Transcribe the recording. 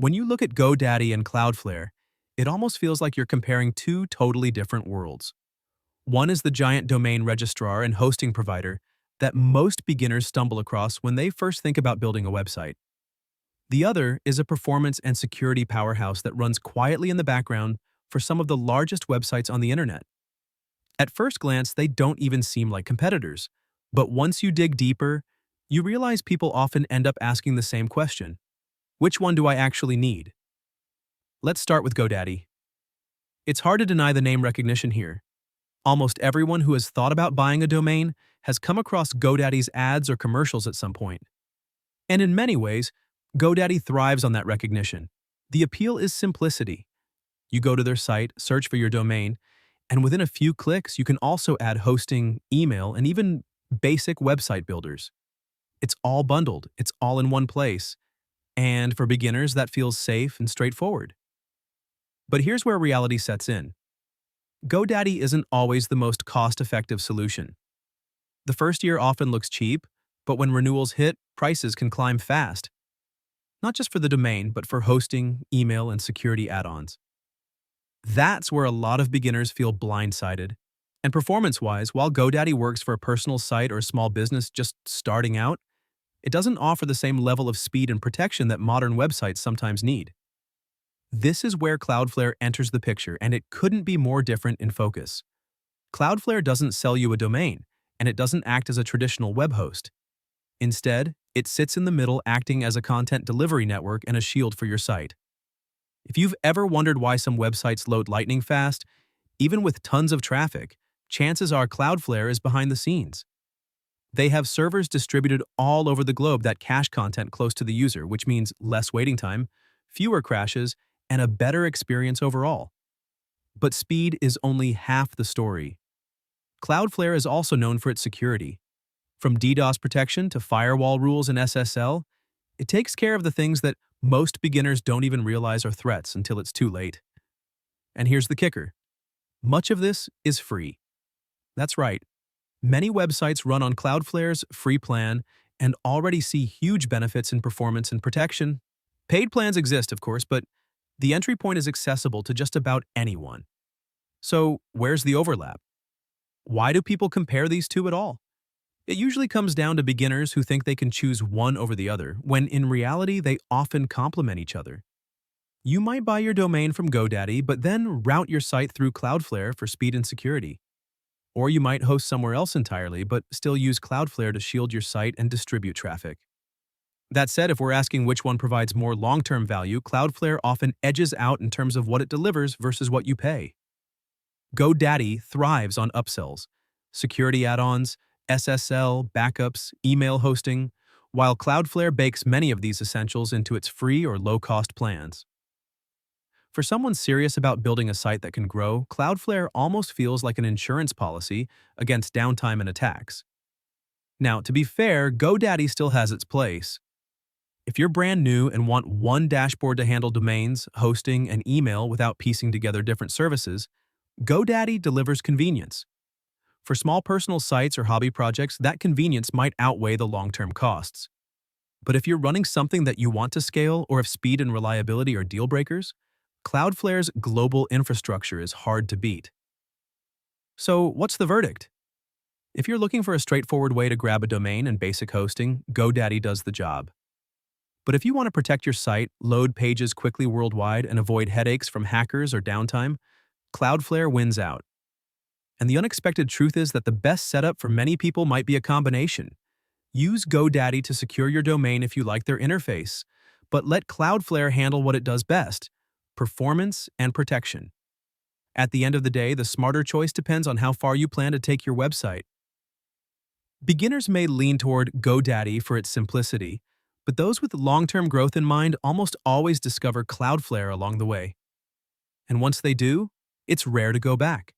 When you look at GoDaddy and Cloudflare, it almost feels like you're comparing two totally different worlds. One is the giant domain registrar and hosting provider that most beginners stumble across when they first think about building a website. The other is a performance and security powerhouse that runs quietly in the background for some of the largest websites on the internet. At first glance, they don't even seem like competitors. But once you dig deeper, you realize people often end up asking the same question: which one do I actually need? Let's start with GoDaddy. It's hard to deny the name recognition here. Almost everyone who has thought about buying a domain has come across GoDaddy's ads or commercials at some point. And in many ways, GoDaddy thrives on that recognition. The appeal is simplicity. You go to their site, search for your domain, and within a few clicks, you can also add hosting, email, and even basic website builders. It's all bundled, it's all in one place, and for beginners, that feels safe and straightforward. But here's where reality sets in. GoDaddy isn't always the most cost-effective solution. The first year often looks cheap, but when renewals hit, prices can climb fast. Not just for the domain, but for hosting, email, and security add-ons. That's where a lot of beginners feel blindsided. And performance-wise, while GoDaddy works for a personal site or a small business just starting out, it doesn't offer the same level of speed and protection that modern websites sometimes need. This is where Cloudflare enters the picture, and it couldn't be more different in focus. Cloudflare doesn't sell you a domain, and it doesn't act as a traditional web host. Instead, it sits in the middle, acting as a content delivery network and a shield for your site. If you've ever wondered why some websites load lightning fast, even with tons of traffic, chances are Cloudflare is behind the scenes. They have servers distributed all over the globe that cache content close to the user, which means less waiting time, fewer crashes, and a better experience overall. But speed is only half the story. Cloudflare is also known for its security. From DDoS protection to firewall rules and SSL, it takes care of the things that most beginners don't even realize are threats until it's too late. And here's the kicker. Much of this is free. That's right. Many websites run on Cloudflare's free plan and already see huge benefits in performance and protection. Paid plans exist, of course, but the entry point is accessible to just about anyone. So, where's the overlap? Why do people compare these two at all? It usually comes down to beginners who think they can choose one over the other, when in reality they often complement each other. You might buy your domain from GoDaddy, but then route your site through Cloudflare for speed and security. Or you might host somewhere else entirely, but still use Cloudflare to shield your site and distribute traffic. That said, if we're asking which one provides more long-term value, Cloudflare often edges out in terms of what it delivers versus what you pay. GoDaddy thrives on upsells, security add-ons, SSL, backups, email hosting, while Cloudflare bakes many of these essentials into its free or low-cost plans. For someone serious about building a site that can grow, Cloudflare almost feels like an insurance policy against downtime and attacks. Now, to be fair, GoDaddy still has its place. If you're brand new and want one dashboard to handle domains, hosting, and email without piecing together different services, GoDaddy delivers convenience. For small personal sites or hobby projects, that convenience might outweigh the long-term costs. But if you're running something that you want to scale, or if speed and reliability are deal breakers, Cloudflare's global infrastructure is hard to beat. So, what's the verdict? If you're looking for a straightforward way to grab a domain and basic hosting, GoDaddy does the job. But if you want to protect your site, load pages quickly worldwide, and avoid headaches from hackers or downtime, Cloudflare wins out. And the unexpected truth is that the best setup for many people might be a combination. Use GoDaddy to secure your domain if you like their interface, but let Cloudflare handle what it does best: performance and protection. At the end of the day, the smarter choice depends on how far you plan to take your website. Beginners may lean toward GoDaddy for its simplicity, but those with long-term growth in mind almost always discover Cloudflare along the way. And once they do, it's rare to go back.